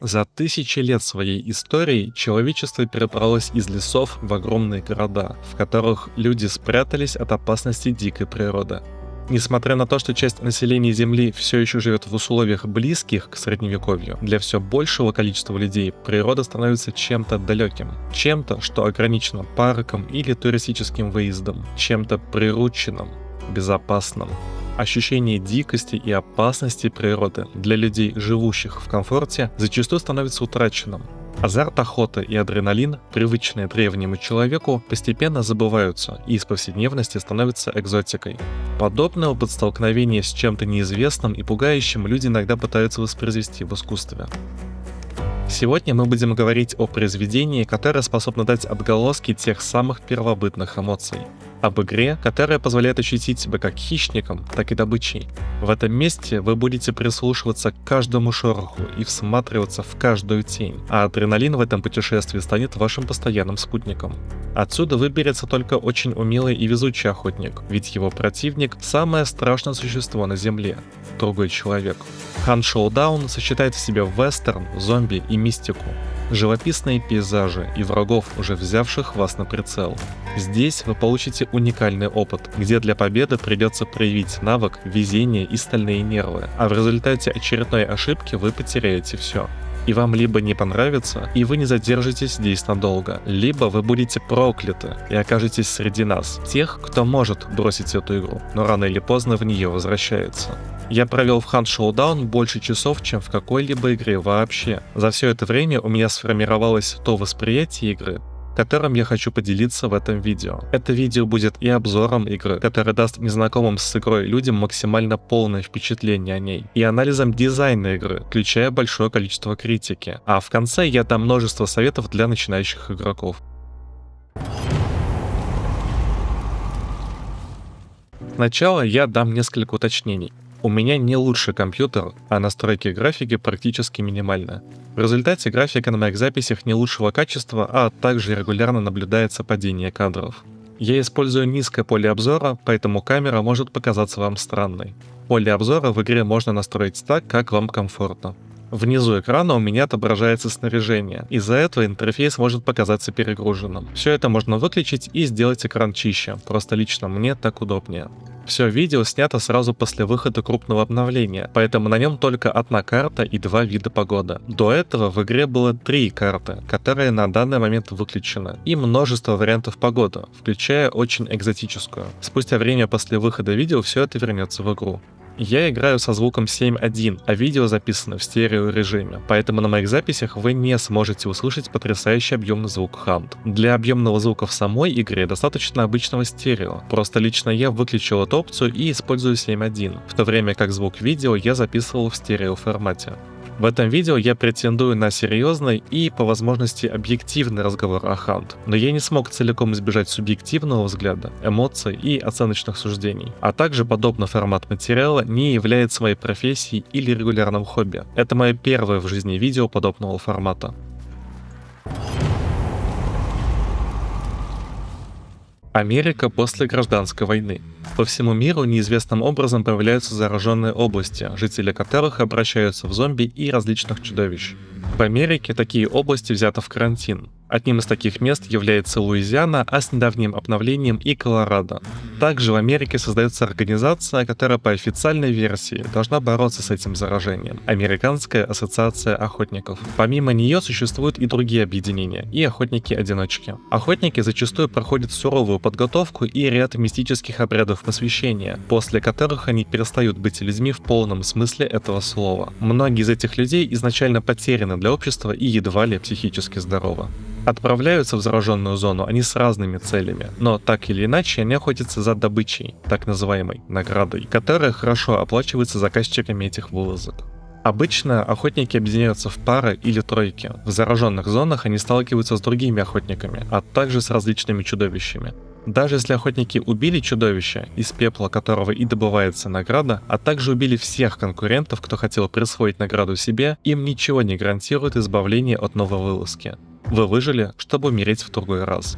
За тысячи лет своей истории человечество перебралось из лесов в огромные города, в которых люди спрятались от опасности дикой природы. Несмотря на то, что часть населения Земли все еще живет в условиях близких к средневековью, для все большего количества людей природа становится чем-то далеким, чем-то, что ограничено парком или туристическим выездом, чем-то прирученным, безопасным. Ощущение дикости и опасности природы для людей, живущих в комфорте, зачастую становится утраченным. Азарт охоты и адреналин, привычные древнему человеку, постепенно забываются и из повседневности становятся экзотикой. Подобный опыт столкновения с чем-то неизвестным и пугающим люди иногда пытаются воспроизвести в искусстве. Сегодня мы будем говорить о произведении, которое способно дать отголоски тех самых первобытных эмоций. Об игре, которая позволяет ощутить себя как хищником, так и добычей. В этом месте вы будете прислушиваться к каждому шороху и всматриваться в каждую тень, а адреналин в этом путешествии станет вашим постоянным спутником. Отсюда выберется только очень умелый и везучий охотник, ведь его противник – самое страшное существо на Земле – другой человек. Hunt Showdown сочетает в себе вестерн, зомби и мистику, живописные пейзажи и врагов, уже взявших вас на прицел. Здесь вы получите уникальный опыт, где для победы придется проявить навык, везение и стальные нервы, а в результате очередной ошибки вы потеряете все. И вам либо не понравится, и вы не задержитесь здесь надолго, либо вы будете прокляты и окажетесь среди нас, тех, кто может бросить эту игру, но рано или поздно в нее возвращается. Я провел в Hunt Showdown больше часов, чем в какой-либо игре вообще. За все это время у меня сформировалось то восприятие игры, которым я хочу поделиться в этом видео. Это видео будет и обзором игры, который даст незнакомым с игрой людям максимально полное впечатление о ней, и анализом дизайна игры, включая большое количество критики. А в конце я дам множество советов для начинающих игроков. Сначала я дам несколько уточнений. У меня не лучший компьютер, а настройки графики практически минимальны. В результате графика на моих записях не лучшего качества, а также регулярно наблюдается падение кадров. Я использую низкое поле обзора, поэтому камера может показаться вам странной. Поле обзора в игре можно настроить так, как вам комфортно. Внизу экрана у меня отображается снаряжение, из-за этого интерфейс может показаться перегруженным. Все это можно выключить и сделать экран чище, просто лично мне так удобнее. Все видео снято сразу после выхода крупного обновления, поэтому на нем только одна карта и два вида погоды. До этого в игре было 3 карты, которые на данный момент выключены, и множество вариантов погоды, включая очень экзотическую. Спустя время после выхода видео все это вернется в игру. Я играю со звуком 7.1, а видео записано в стереорежиме, поэтому на моих записях вы не сможете услышать потрясающий объемный звук Hunt. Для объемного звука в самой игре достаточно обычного стерео, просто лично я выключил эту опцию и использую 7.1, в то время как звук видео я записывал в стерео формате. В этом видео я претендую на серьезный и, по возможности, объективный разговор о Hunt, но я не смог целиком избежать субъективного взгляда, эмоций и оценочных суждений. А также подобный формат материала не является моей профессией или регулярным хобби. Это мое первое в жизни видео подобного формата. Америка после гражданской войны. По всему миру неизвестным образом появляются зараженные области, жители которых обращаются в зомби и различных чудовищ. В Америке такие области взяты в карантин. Одним из таких мест является Луизиана, а с недавним обновлением и Колорадо. Также в Америке создается организация, которая по официальной версии должна бороться с этим заражением – Американская ассоциация охотников. Помимо нее существуют и другие объединения, и охотники-одиночки. Охотники зачастую проходят суровую подготовку и ряд мистических обрядов посвящения, после которых они перестают быть людьми в полном смысле этого слова. Многие из этих людей изначально потеряны для общества и едва ли психически здоровы. Отправляются в зараженную зону они с разными целями, но так или иначе они охотятся за добычей, так называемой наградой, которая хорошо оплачивается заказчиками этих вылазок. Обычно охотники объединяются в пары или тройки. В зараженных зонах они сталкиваются с другими охотниками, а также с различными чудовищами. Даже если охотники убили чудовище, из пепла которого и добывается награда, а также убили всех конкурентов, кто хотел присвоить награду себе, им ничего не гарантирует избавление от новой вылазки. Вы выжили, чтобы умереть в другой раз.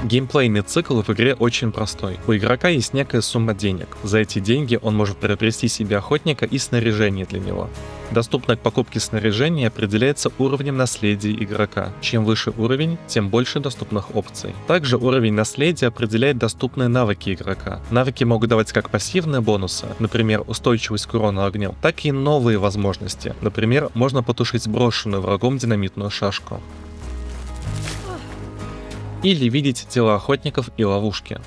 Геймплейный цикл в игре очень простой. У игрока есть некая сумма денег. За эти деньги он может приобрести себе охотника и снаряжение для него. Доступное к покупке снаряжение определяется уровнем наследия игрока. Чем выше уровень, тем больше доступных опций. Также уровень наследия определяет доступные навыки игрока. Навыки могут давать как пассивные бонусы, например, устойчивость к урону огнем, так и новые возможности. Например, можно потушить брошенную врагом динамитную шашку. Или видеть тела охотников и ловушки.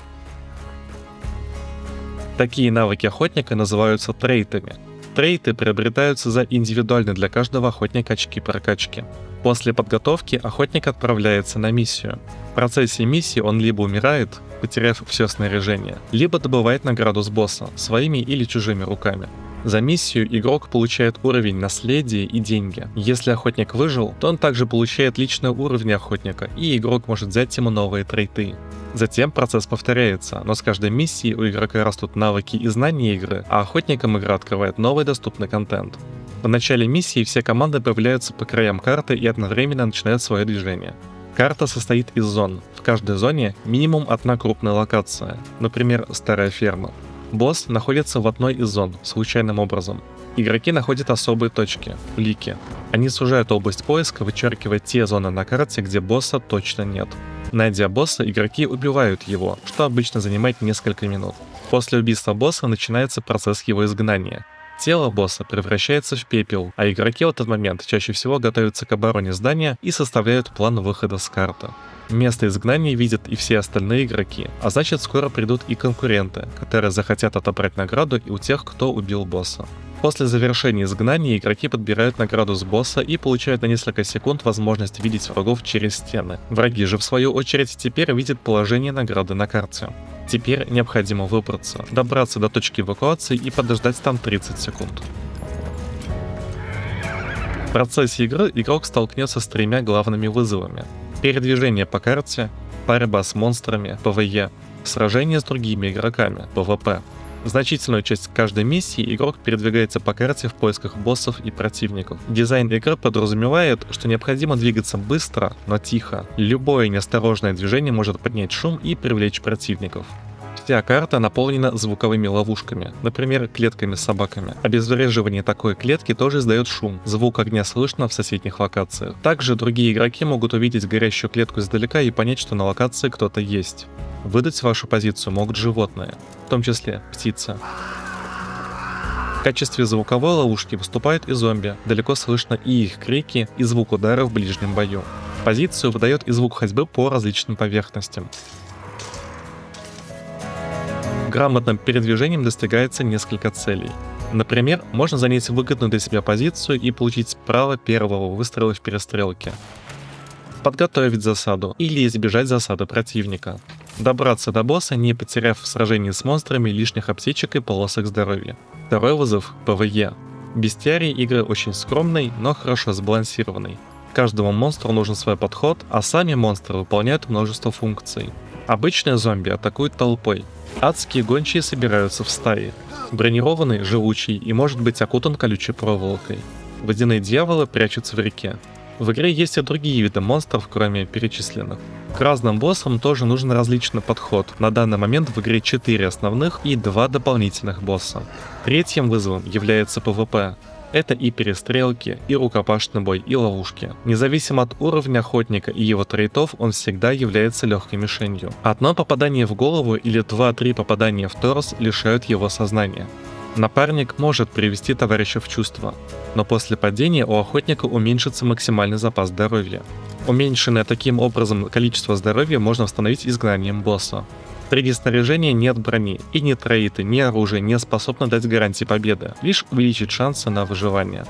Такие навыки охотника называются трейтами. Трейты приобретаются за индивидуальные для каждого охотника очки прокачки. После подготовки охотник отправляется на миссию. В процессе миссии он либо умирает, потеряв все снаряжение, либо добывает награду с босса, своими или чужими руками. За миссию игрок получает уровень наследия и деньги. Если охотник выжил, то он также получает личные уровни охотника, и игрок может взять ему новые трейты. Затем процесс повторяется, но с каждой миссией у игрока растут навыки и знания игры, а охотникам игра открывает новый доступный контент. В начале миссии все команды появляются по краям карты и одновременно начинают свое движение. Карта состоит из зон. В каждой зоне минимум одна крупная локация, например, старая ферма. Босс находится в одной из зон, случайным образом. Игроки находят особые точки, улики. Они сужают область поиска, вычеркивая те зоны на карте, где босса точно нет. Найдя босса, игроки убивают его, что обычно занимает несколько минут. После убийства босса начинается процесс его изгнания. Тело босса превращается в пепел, а игроки в этот момент чаще всего готовятся к обороне здания и составляют план выхода с карты. Место изгнания видят и все остальные игроки, а значит скоро придут и конкуренты, которые захотят отобрать награду и у тех, кто убил босса. После завершения изгнания игроки подбирают награду с босса и получают на несколько секунд возможность видеть врагов через стены. Враги же в свою очередь теперь видят положение награды на карте. Теперь необходимо выбраться, добраться до точки эвакуации и подождать там 30 секунд. В процессе игры игрок столкнется с тремя главными вызовами: передвижение по карте, борьба с монстрами, ПВЕ, сражение с другими игроками, ПВП. Значительную часть каждой миссии игрок передвигается по карте в поисках боссов и противников. Дизайн игры подразумевает, что необходимо двигаться быстро, но тихо. Любое неосторожное движение может поднять шум и привлечь противников. Вся карта наполнена звуковыми ловушками, например, клетками с собаками. Обезвреживание такой клетки тоже издает шум, звук огня слышно в соседних локациях. Также другие игроки могут увидеть горящую клетку издалека и понять, что на локации кто-то есть. Выдать вашу позицию могут животные, в том числе птица. В качестве звуковой ловушки выступают и зомби, далеко слышно и их крики, и звук удара в ближнем бою. Позицию выдает и звук ходьбы по различным поверхностям. Грамотным передвижением достигается несколько целей. Например, можно занять выгодную для себя позицию и получить право первого выстрела в перестрелке. Подготовить засаду или избежать засады противника. Добраться до босса, не потеряв в сражении с монстрами лишних аптечек и полосок здоровья. Второй вызов — ПВЕ. Бестиарий игры очень скромный, но хорошо сбалансированный. Каждому монстру нужен свой подход, а сами монстры выполняют множество функций. Обычные зомби атакуют толпой. Адские гончие собираются в стаи. Бронированный, живучий и может быть окутан колючей проволокой. Водяные дьяволы прячутся в реке. В игре есть и другие виды монстров, кроме перечисленных. К разным боссам тоже нужен различный подход. На данный момент в игре 4 основных и 2 дополнительных босса. Третьим вызовом является ПВП. Это и перестрелки, и рукопашный бой, и ловушки. Независимо от уровня охотника и его трейтов, он всегда является легкой мишенью. Одно попадание в голову или 2-3 попадания в торс лишают его сознания. Напарник может привести товарища в чувство, но после падения у охотника уменьшится максимальный запас здоровья. Уменьшенное таким образом количество здоровья можно восстановить изгнанием босса. Среди снаряжения нет брони, и ни трейты, ни оружие не способны дать гарантии победы, лишь увеличить шансы на выживание.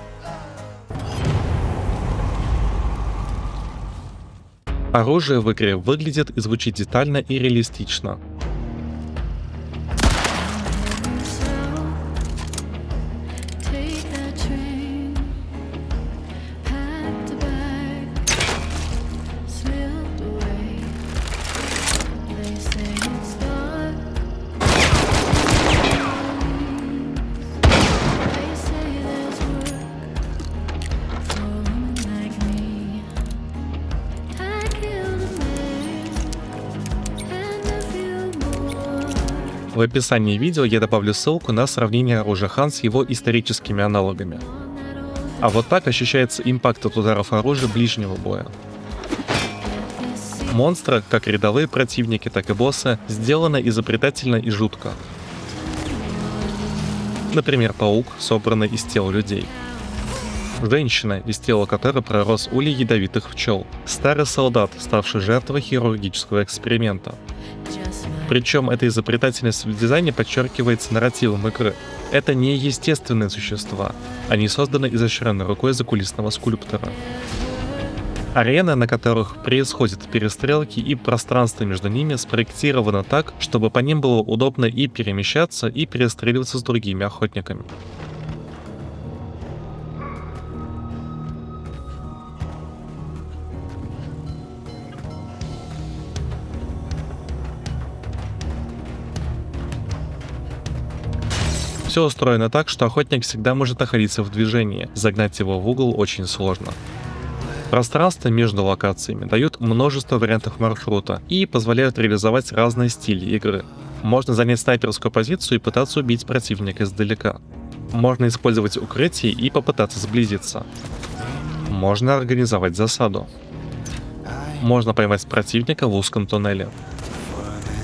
Оружие в игре выглядит и звучит детально и реалистично. В описании видео я добавлю ссылку на сравнение оружия Хан с его историческими аналогами. А вот так ощущается импакт от ударов оружия ближнего боя. Монстры, как рядовые противники, так и боссы, сделаны изобретательно и жутко. Например, паук, собранный из тел людей. Женщина, из тела которой пророс улей ядовитых пчел. Старый солдат, ставший жертвой хирургического эксперимента. Причем эта изобретательность в дизайне подчеркивается нарративом игры. Это не естественные существа, они созданы изощренной рукой закулисного скульптора. Арены, на которых происходят перестрелки, и пространство между ними спроектировано так, чтобы по ним было удобно и перемещаться, и перестреливаться с другими охотниками. Все устроено так, что охотник всегда может находиться в движении, загнать его в угол очень сложно. Пространство между локациями дают множество вариантов маршрута и позволяют реализовать разные стили игры. Можно занять снайперскую позицию и пытаться убить противника издалека. Можно использовать укрытие и попытаться сблизиться. Можно организовать засаду. Можно поймать противника в узком туннеле.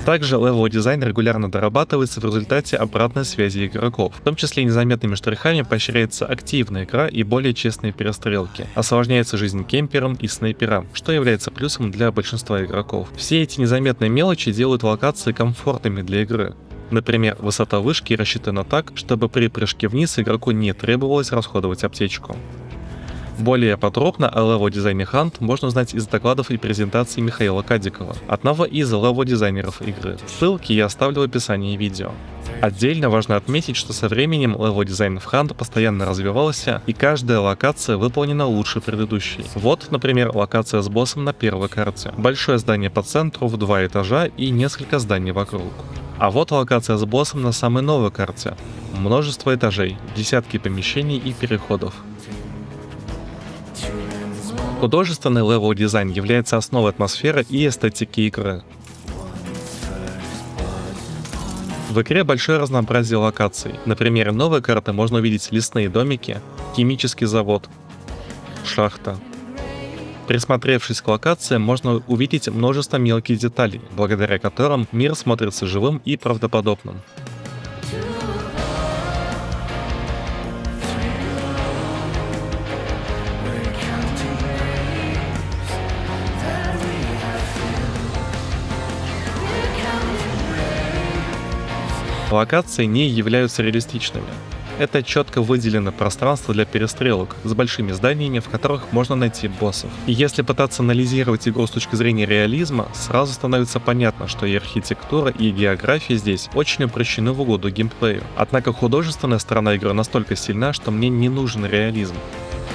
Также левел дизайн регулярно дорабатывается в результате обратной связи игроков. В том числе незаметными штрихами поощряется активная игра и более честные перестрелки. Осложняется жизнь кемперам и снайперам, что является плюсом для большинства игроков. Все эти незаметные мелочи делают локации комфортными для игры. Например, высота вышки рассчитана так, чтобы при прыжке вниз игроку не требовалось расходовать аптечку. Более подробно о левел-дизайне Hunt можно узнать из докладов и презентаций Михаила Кадикова, одного из левел-дизайнеров игры. Ссылки я оставлю в описании видео. Отдельно важно отметить, что со временем левел-дизайн в Hunt постоянно развивался, и каждая локация выполнена лучше предыдущей. Вот, например, локация с боссом на первой карте. Большое здание по центру в 2 этажа и несколько зданий вокруг. А вот локация с боссом на самой новой карте. Множество этажей, десятки помещений и переходов. Художественный левел-дизайн является основой атмосферы и эстетики игры. В игре большое разнообразие локаций. На примере новой карты можно увидеть лесные домики, химический завод, шахта. Присмотревшись к локациям, можно увидеть множество мелких деталей, благодаря которым мир смотрится живым и правдоподобным. Локации не являются реалистичными. Это четко выделено пространство для перестрелок с большими зданиями, в которых можно найти боссов. И если пытаться анализировать игру с точки зрения реализма, сразу становится понятно, что и архитектура, и география здесь очень упрощены в угоду геймплею. Однако художественная сторона игры настолько сильна, что мне не нужен реализм.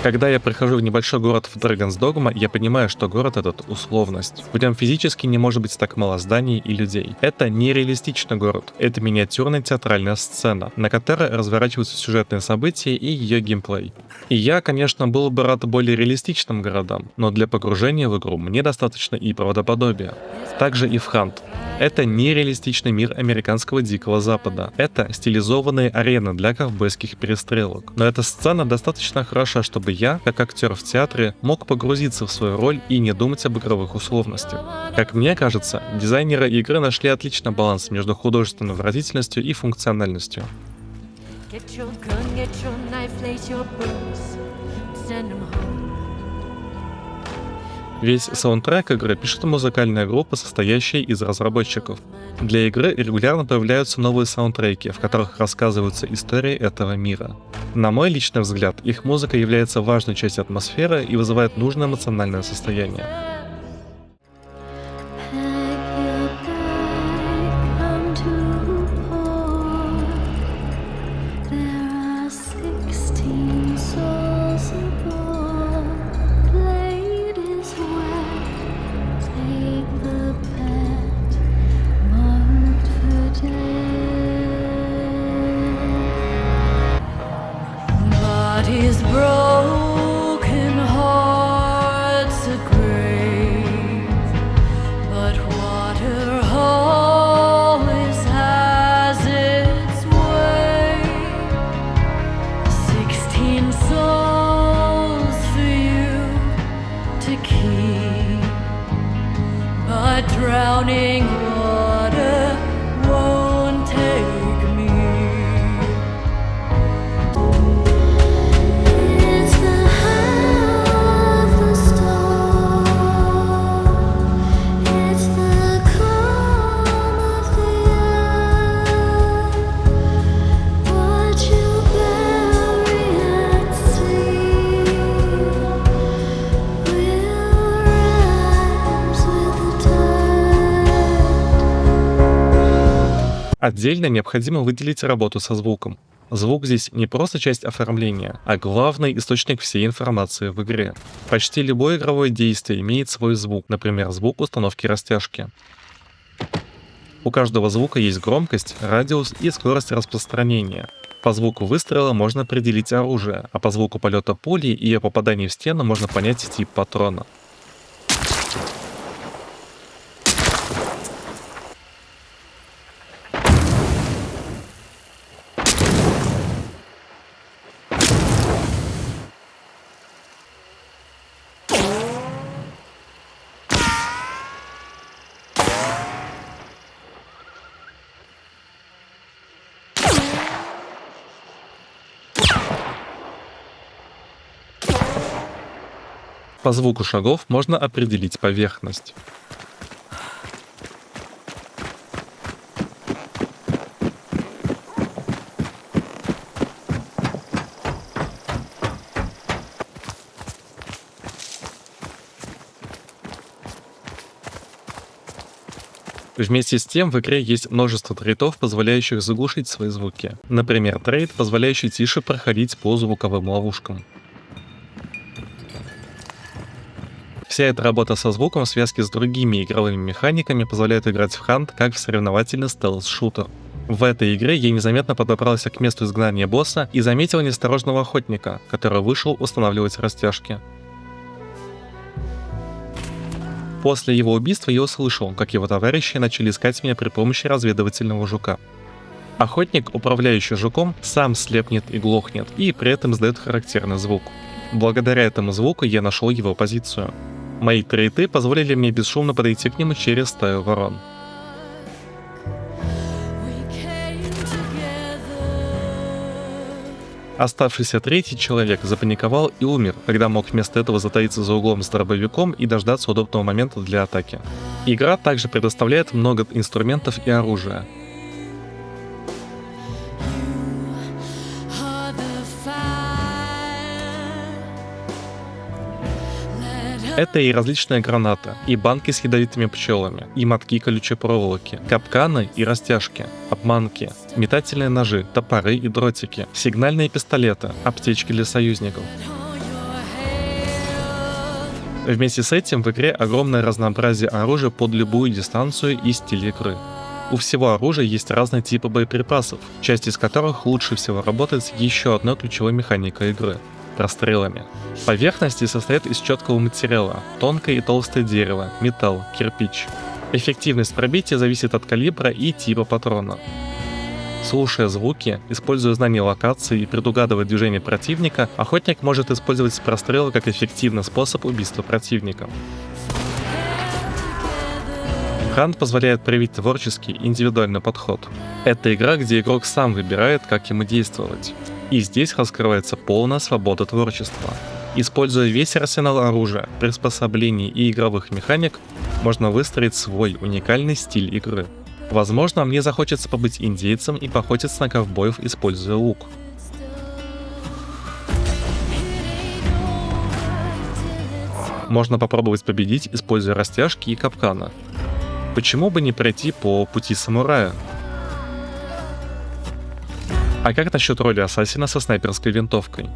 Когда я прихожу в небольшой город в Dragon's Dogma, я понимаю, что город этот — условность. В нем физически не может быть так мало зданий и людей. Это нереалистичный город. Это миниатюрная театральная сцена, на которой разворачиваются сюжетные события и ее геймплей. И я, конечно, был бы рад более реалистичным городам, но для погружения в игру мне достаточно и правдоподобия. Также и в Hunt. Это нереалистичный мир американского Дикого Запада. Это стилизованные арены для ковбойских перестрелок. Но эта сцена достаточно хороша, чтобы я, как актер в театре, мог погрузиться в свою роль и не думать об игровых условностях. Как мне кажется, дизайнеры игры нашли отличный баланс между художественной выразительностью и функциональностью. Весь саундтрек игры пишет музыкальная группа, состоящая из разработчиков. Для игры регулярно появляются новые саундтреки, в которых рассказываются истории этого мира. На мой личный взгляд, их музыка является важной частью атмосферы и вызывает нужное эмоциональное состояние. His broken heart's a grave. drowning water won't take me. It's the high of the storm. It's the calm of the earth. What you bury at sea will rise with the tide. Отдельно необходимо выделить работу со звуком. Звук здесь не просто часть оформления, а главный источник всей информации в игре. Почти любое игровое действие имеет свой звук, например, звук установки растяжки. У каждого звука есть громкость, радиус и скорость распространения. По звуку выстрела можно определить оружие, а по звуку полета пули и ее попадания в стену можно понять тип патрона. По звуку шагов можно определить поверхность. Вместе с тем в игре есть множество трейтов, позволяющих заглушить свои звуки. Например, трейд, позволяющий тише проходить по звуковым ловушкам. Вся эта работа со звуком в связке с другими игровыми механиками позволяет играть в Hunt как в соревновательный стелс-шутер. В этой игре я незаметно подобрался к месту изгнания босса и заметил неосторожного охотника, который вышел устанавливать растяжки. После его убийства я услышал, как его товарищи начали искать меня при помощи разведывательного жука. Охотник, управляющий жуком, сам слепнет и глохнет, и при этом издает характерный звук. Благодаря этому звуку я нашел его позицию. Мои трейты позволили мне бесшумно подойти к нему через стаю ворон. Оставшийся третий человек запаниковал и умер, когда мог вместо этого затаиться за углом с дробовиком и дождаться удобного момента для атаки. Игра также предоставляет много инструментов и оружия. Это и различные гранаты, и банки с ядовитыми пчелами, и мотки колючей проволоки, капканы и растяжки, обманки, метательные ножи, топоры и дротики, сигнальные пистолеты, аптечки для союзников. Вместе с этим в игре огромное разнообразие оружия под любую дистанцию и стиль игры. У всего оружия есть разные типы боеприпасов, часть из которых лучше всего работает с еще одной ключевой механикой игры — прострелами. Поверхности состоят из четкого материала, тонкое и толстое дерево, металл, кирпич. Эффективность пробития зависит от калибра и типа патрона. Слушая звуки, используя знание локации и предугадывая движение противника, охотник может использовать прострелы как эффективный способ убийства противника. Hunt позволяет проявить творческий, индивидуальный подход. Это игра, где игрок сам выбирает, как ему действовать. И здесь раскрывается полная свобода творчества. Используя весь арсенал оружия, приспособлений и игровых механик, можно выстроить свой уникальный стиль игры. Возможно, мне захочется побыть индейцем и поохотиться на ковбоев, используя лук. Можно попробовать победить, используя растяжки и капканы. Почему бы не пройти по пути самурая? А как насчет роли ассасина со снайперской винтовкой?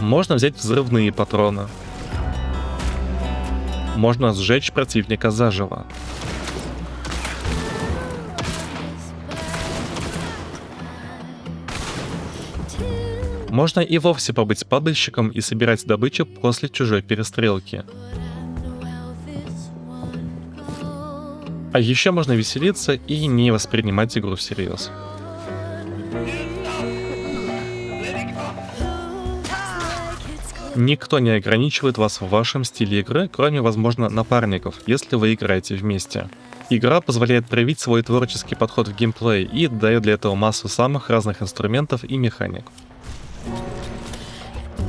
Можно взять взрывные патроны. Можно сжечь противника заживо. Можно и вовсе побыть падальщиком и собирать добычу после чужой перестрелки. А еще можно веселиться и не воспринимать игру всерьез. Никто не ограничивает вас в вашем стиле игры, кроме, возможно, напарников, если вы играете вместе. Игра позволяет проявить свой творческий подход в геймплей и дает для этого массу самых разных инструментов и механик.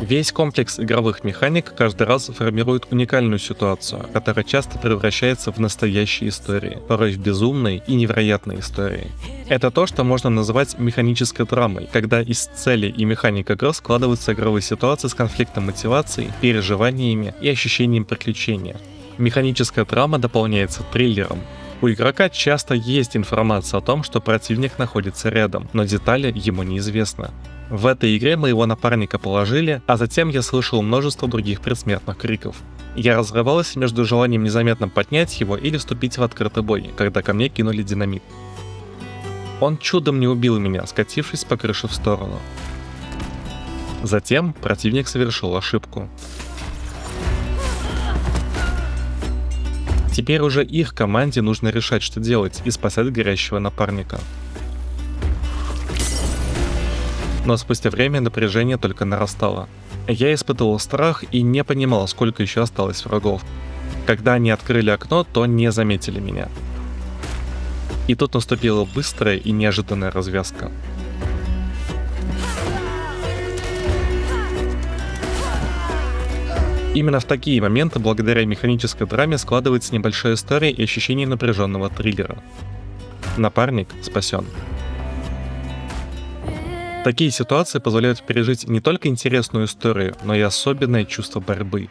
Весь комплекс игровых механик каждый раз формирует уникальную ситуацию, которая часто превращается в настоящие истории, порой в безумные и невероятные истории. Это то, что можно называть механической драмой, когда из целей и механик игры складываются игровые ситуации с конфликтом мотиваций, переживаниями и ощущением приключения. Механическая драма дополняется триллером. У игрока часто есть информация о том, что противник находится рядом, но детали ему неизвестны. В этой игре моего напарника положили, а затем я слышал множество других предсмертных криков. Я разрывалась между желанием незаметно поднять его или вступить в открытый бой, когда ко мне кинули динамит. Он чудом не убил меня, скатившись по крыше в сторону. Затем противник совершил ошибку. Теперь уже их команде нужно решать, что делать, и спасать горящего напарника. Но спустя время напряжение только нарастало. Я испытывал страх и не понимал, сколько еще осталось врагов. Когда они открыли окно, то не заметили меня. И тут наступила быстрая и неожиданная развязка. Именно в такие моменты, благодаря механической драме, складывается небольшая история и ощущение напряженного триллера. Напарник спасен. Такие ситуации позволяют пережить не только интересную историю, но и особенное чувство борьбы.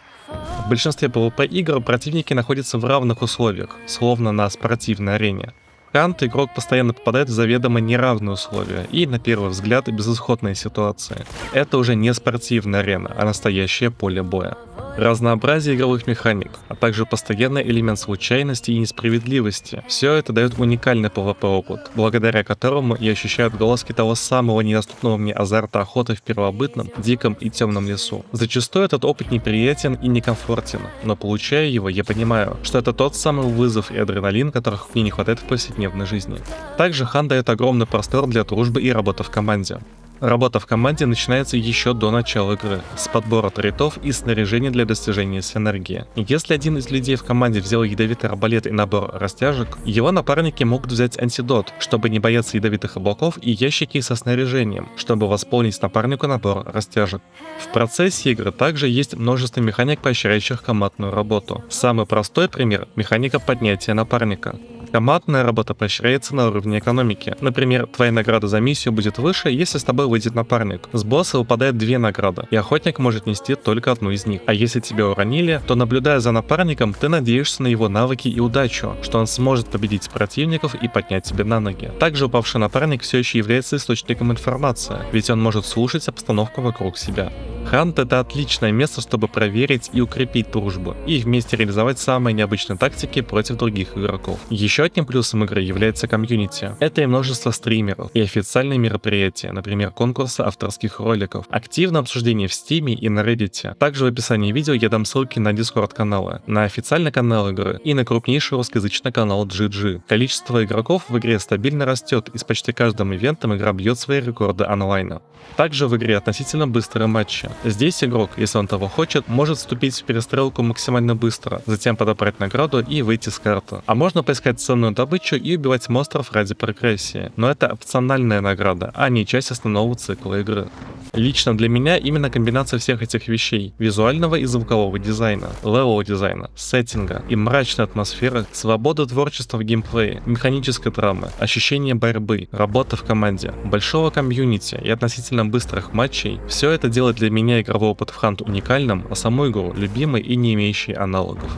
В большинстве PvP игр противники находятся в равных условиях, словно на спортивной арене. Хант игрок постоянно попадает в заведомо неравные условия и, на первый взгляд, безысходные ситуации. Это уже не спортивная арена, а настоящее поле боя. Разнообразие игровых механик, а также постоянный элемент случайности и несправедливости – все это дает уникальный PvP-опыт, благодаря которому я ощущаю отголоски того самого недоступного мне азарта охоты в первобытном, диком и темном лесу. Зачастую этот опыт неприятен и некомфортен, но получая его, я понимаю, что это тот самый вызов и адреналин, которых мне не хватает в повседневной жизни. Также Хан дает огромный простор для дружбы и работы в команде. Работа в команде начинается еще до начала игры, с подбора тритов и снаряжения для достижения синергии. Если один из людей в команде взял ядовитый арбалет и набор растяжек, его напарники могут взять антидот, чтобы не бояться ядовитых облаков, и ящики со снаряжением, чтобы восполнить напарнику набор растяжек. В процессе игры также есть множество механик, поощряющих командную работу. Самый простой пример – механика поднятия напарника. Командная работа поощряется на уровне экономики. Например, твоя награда за миссию будет выше, если с тобой выйдет напарник. С босса выпадает 2 награды, и охотник может нести только одну из них. А если тебя уронили, то, наблюдая за напарником, ты надеешься на его навыки и удачу, что он сможет победить противников и поднять тебя на ноги. Также упавший напарник все еще является источником информации, ведь он может слушать обстановку вокруг себя. Хант — это отличное место, чтобы проверить и укрепить дружбу, и вместе реализовать самые необычные тактики против других игроков. Еще одним плюсом игры является комьюнити. Это и множество стримеров, и официальные мероприятия, например, конкурсы авторских роликов, активное обсуждение в Steam и на Reddit. Также в описании видео я дам ссылки на Discord каналы, на официальный канал игры и на крупнейший русскоязычный канал GG. Количество игроков в игре стабильно растет, и с почти каждым ивентом игра бьет свои рекорды онлайна. Также в игре относительно быстрые матчи. Здесь игрок, если он того хочет, может вступить в перестрелку максимально быстро, затем подобрать награду и выйти с карты. А можно поискать ценную добычу и убивать монстров ради прогрессии. Но это опциональная награда, а не часть основного цикла игры. Лично для меня именно комбинация всех этих вещей – визуального и звукового дизайна, левел дизайна, сеттинга и мрачной атмосферы, свобода творчества в геймплее, механической драмы, ощущение борьбы, работа в команде, большого комьюнити и относительно быстрых матчей – все это делает для меня игровой опыт в Hunt уникальным, а саму игру любимой и не имеющей аналогов.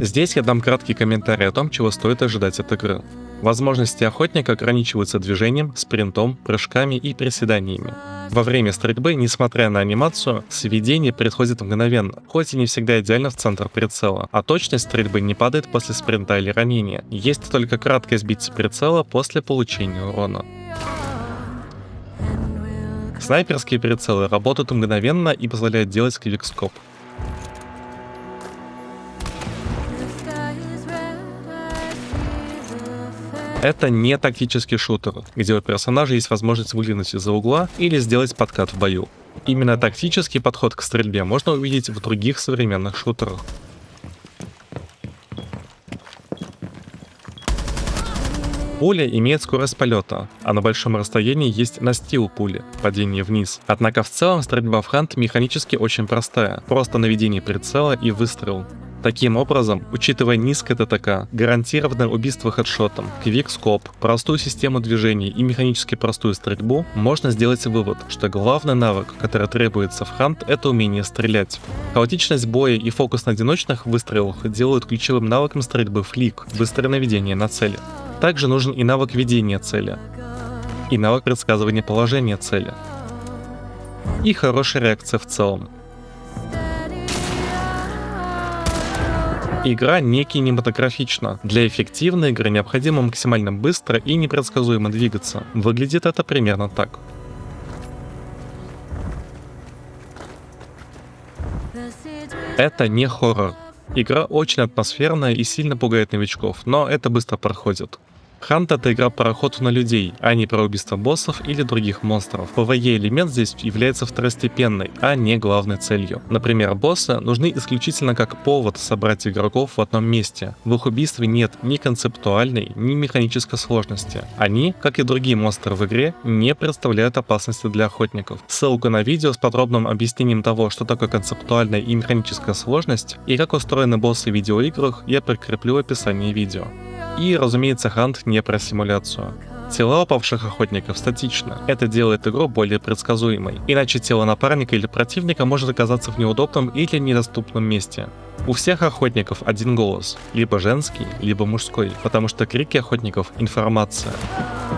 Здесь я дам краткий комментарий о том, чего стоит ожидать от игры. Возможности охотника ограничиваются движением, спринтом, прыжками и приседаниями. Во время стрельбы, несмотря на анимацию, сведение происходит мгновенно, хоть и не всегда идеально в центр прицела, а точность стрельбы не падает после спринта или ранения. Есть только краткое сбитие прицела после получения урона. Снайперские прицелы работают мгновенно и позволяют делать квикскоп. Это не тактический шутер, где у персонажа есть возможность выглянуть из-за угла или сделать подкат в бою. Именно тактический подход к стрельбе можно увидеть в других современных шутерах. Пуля имеет скорость полета, а на большом расстоянии есть настил пули, падение вниз. Однако в целом стрельба в Hunt механически очень простая, просто наведение прицела и выстрел. Таким образом, учитывая низкое ТТК, гарантированное убийство хедшотом, квикскоп, простую систему движений и механически простую стрельбу, можно сделать вывод, что главный навык, который требуется в Hunt, это умение стрелять. Хаотичность боя и фокус на одиночных выстрелах делают ключевым навыком стрельбы флик, быстрое наведение на цели. Также нужен и навык ведения цели, и навык предсказывания положения цели, и хорошая реакция в целом. Игра не кинематографична. Для эффективной игры необходимо максимально быстро и непредсказуемо двигаться. Выглядит это примерно так. Это не хоррор. Игра очень атмосферная и сильно пугает новичков, но это быстро проходит. Hunt — это игра про охоту на людей, а не про убийство боссов или других монстров. PvE элемент здесь является второстепенной, а не главной целью. Например, боссы нужны исключительно как повод собрать игроков в одном месте. В их убийстве нет ни концептуальной, ни механической сложности. Они, как и другие монстры в игре, не представляют опасности для охотников. Ссылку на видео с подробным объяснением того, что такое концептуальная и механическая сложность, и как устроены боссы в видеоиграх, я прикреплю в описании видео. И, разумеется, Hunt не про симуляцию. Тела упавших охотников статичны. Это делает игру более предсказуемой. Иначе тело напарника или противника может оказаться в неудобном или недоступном месте. У всех охотников один голос, либо женский, либо мужской, потому что крики охотников — информация.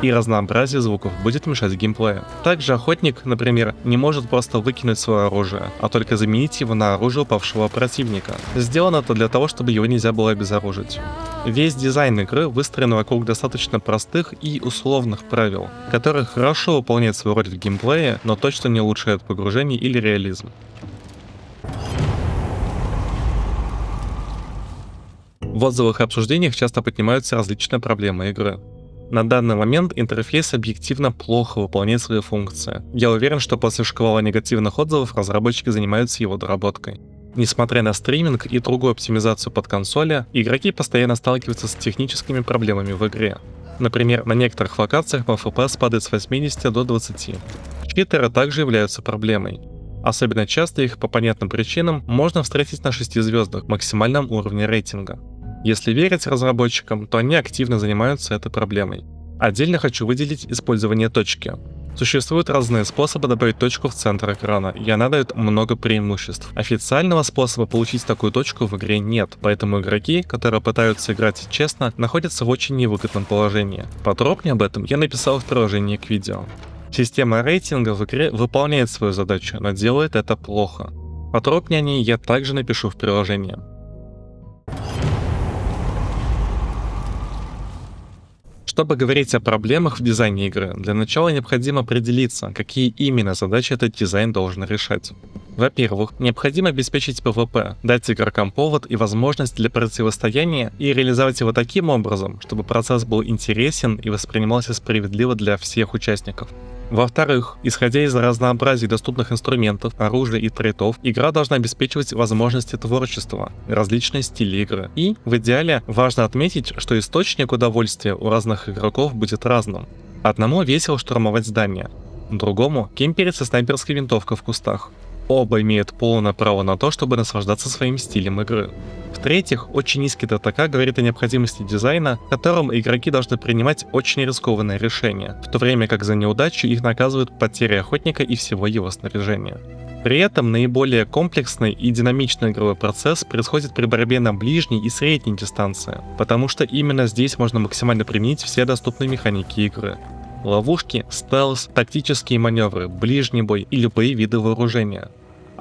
И разнообразие звуков будет мешать геймплею. Также охотник, например, не может просто выкинуть свое оружие, а только заменить его на оружие упавшего противника. Сделано это для того, чтобы его нельзя было обезоружить. Весь дизайн игры выстроен вокруг достаточно простых и условных правил, которые хорошо выполняют свою роль в геймплее, но точно не улучшают погружение или реализм. В отзывах и обсуждениях часто поднимаются различные проблемы игры. На данный момент интерфейс объективно плохо выполняет свои функции. Я уверен, что после шквала негативных отзывов разработчики занимаются его доработкой. Несмотря на стриминг и другую оптимизацию под консоли, игроки постоянно сталкиваются с техническими проблемами в игре. Например, на некоторых локациях FPS падает с 80 до 20. Читеры также являются проблемой. Особенно часто их по понятным причинам можно встретить на 6 звездах, максимальном уровне рейтинга. Если верить разработчикам, то они активно занимаются этой проблемой. Отдельно хочу выделить использование точки. Существуют разные способы добавить точку в центр экрана, и она дает много преимуществ. Официального способа получить такую точку в игре нет, поэтому игроки, которые пытаются играть честно, находятся в очень невыгодном положении. Подробнее об этом я написал в приложении к видео. Система рейтинга в игре выполняет свою задачу, но делает это плохо. Подробнее о ней я также напишу в приложении. Чтобы говорить о проблемах в дизайне игры, для начала необходимо определиться, какие именно задачи этот дизайн должен решать. Во-первых, необходимо обеспечить PvP, дать игрокам повод и возможность для противостояния и реализовать его таким образом, чтобы процесс был интересен и воспринимался справедливо для всех участников. Во-вторых, исходя из разнообразия доступных инструментов, оружия и трейтов, игра должна обеспечивать возможности творчества, различные стили игры. И, в идеале, важно отметить, что источник удовольствия у разных игроков будет разным. Одному весело штурмовать здание, другому — кемперить со снайперской винтовкой в кустах. Оба имеют полное право на то, чтобы наслаждаться своим стилем игры. В-третьих, очень низкий ТТК говорит о необходимости дизайна, в котором игроки должны принимать очень рискованные решения, в то время как за неудачу их наказывают потерей охотника и всего его снаряжения. При этом наиболее комплексный и динамичный игровой процесс происходит при борьбе на ближней и средней дистанции, потому что именно здесь можно максимально применить все доступные механики игры. Ловушки, стелс, тактические маневры, ближний бой и любые виды вооружения.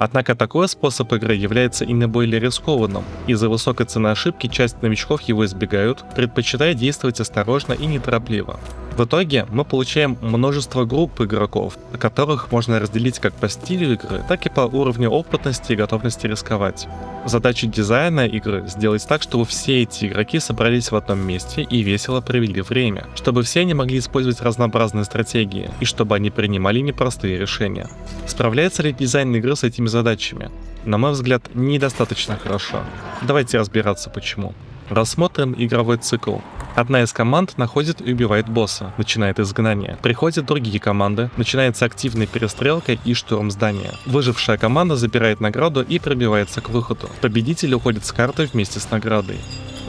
Однако такой способ игры является и наиболее рискованным. Из-за высокой цены ошибки часть новичков его избегают, предпочитая действовать осторожно и неторопливо. В итоге мы получаем множество групп игроков, которых можно разделить как по стилю игры, так и по уровню опытности и готовности рисковать. Задача дизайна игры — сделать так, чтобы все эти игроки собрались в одном месте и весело провели время, чтобы все они могли использовать разнообразные стратегии и чтобы они принимали непростые решения. Справляется ли дизайн игры с этими задачами? На мой взгляд, недостаточно хорошо. Давайте разбираться почему. Рассмотрим игровой цикл. Одна из команд находит и убивает босса, начинает изгнание. Приходят другие команды, начинается активная перестрелка и штурм здания. Выжившая команда забирает награду и пробивается к выходу. Победитель уходит с карты вместе с наградой.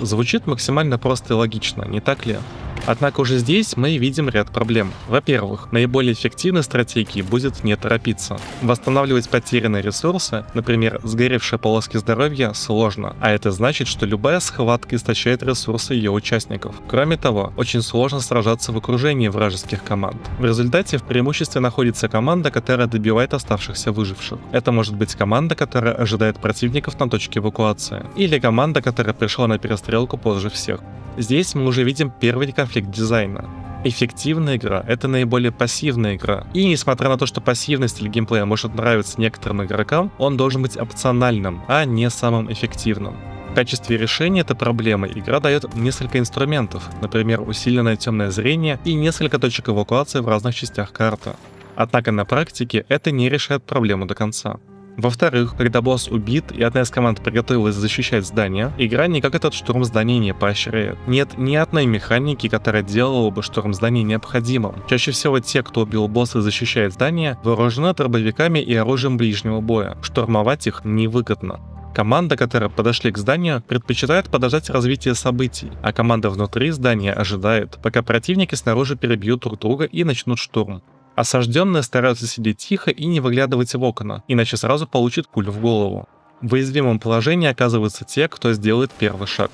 Звучит максимально просто и логично, не так ли? Однако уже здесь мы видим ряд проблем. Во-первых, наиболее эффективной стратегией будет не торопиться. Восстанавливать потерянные ресурсы, например, сгоревшие полоски здоровья, сложно, а это значит, что любая схватка истощает ресурсы ее участников. Кроме того, очень сложно сражаться в окружении вражеских команд. В результате в преимуществе находится команда, которая добивает оставшихся выживших. Это может быть команда, которая ожидает противников на точке эвакуации, или команда, которая пришла на перестрелку позже всех. Здесь мы уже видим первый конфликт дизайна. Эффективная игра — это наиболее пассивная игра. И несмотря на то, что пассивный стиль геймплея может нравиться некоторым игрокам, он должен быть опциональным, а не самым эффективным. В качестве решения этой проблемы игра дает несколько инструментов, например, усиленное темное зрение и несколько точек эвакуации в разных частях карты. Однако на практике это не решает проблему до конца. Во-вторых, когда босс убит и одна из команд приготовилась защищать здание, игра никак этот штурм здания не поощряет. Нет ни одной механики, которая делала бы штурм здания необходимым. Чаще всего те, кто убил босса и защищает здание, вооружены дробовиками и оружием ближнего боя. Штурмовать их невыгодно. Команда, которая подошли к зданию, предпочитает подождать развития событий, а команда внутри здания ожидает, пока противники снаружи перебьют друг друга и начнут штурм. Осажденные стараются сидеть тихо и не выглядывать в окна, иначе сразу получат пулю в голову. В уязвимом положении оказываются те, кто сделает первый шаг.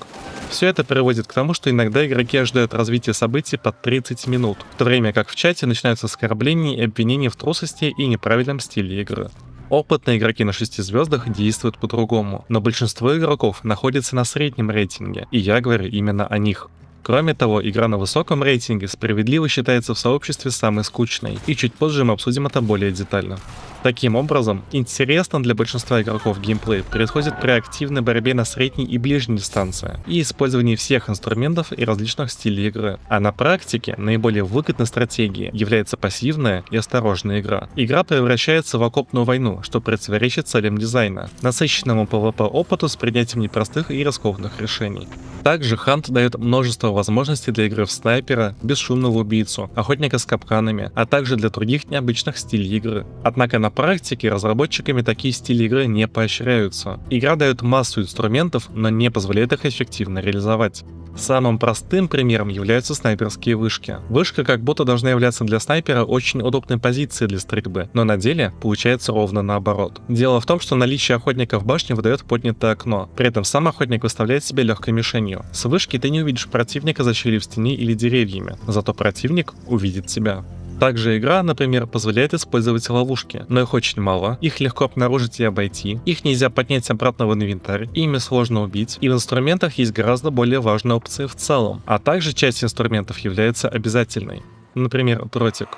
Все это приводит к тому, что иногда игроки ожидают развития событий под 30 минут, в то время как в чате начинаются оскорбления и обвинения в трусости и неправильном стиле игры. Опытные игроки на 6 звездах действуют по-другому, но большинство игроков находится на среднем рейтинге, и я говорю именно о них. Кроме того, игра на высоком рейтинге справедливо считается в сообществе самой скучной, и чуть позже мы обсудим это более детально. Таким образом, интересно для большинства игроков геймплей происходит при активной борьбе на средней и ближней дистанции и использовании всех инструментов и различных стилей игры. А на практике наиболее выгодной стратегией является пассивная и осторожная игра. Игра превращается в окопную войну, что противоречит целям дизайна, насыщенному PvP опыту с принятием непростых и рискованных решений. Также Hunt дает множество возможностей для игры в снайпера, бесшумного убийцу, охотника с капканами, а также для других необычных стилей игры. Однако на практике разработчиками такие стили игры не поощряются. Игра дает массу инструментов, но не позволяет их эффективно реализовать. Самым простым примером являются снайперские вышки. Вышка как будто должна являться для снайпера очень удобной позицией для стрельбы, но на деле получается ровно наоборот. Дело в том, что наличие охотника в башне выдает поднятое окно, при этом сам охотник выставляет себя легкой мишенью. С вышки ты не увидишь противника за щелью в стене или деревьями, зато противник увидит тебя. Также игра, например, позволяет использовать ловушки, но их очень мало, их легко обнаружить и обойти, их нельзя поднять обратно в инвентарь, ими сложно убить, и в инструментах есть гораздо более важные опции в целом, а также часть инструментов является обязательной. Например, дротик.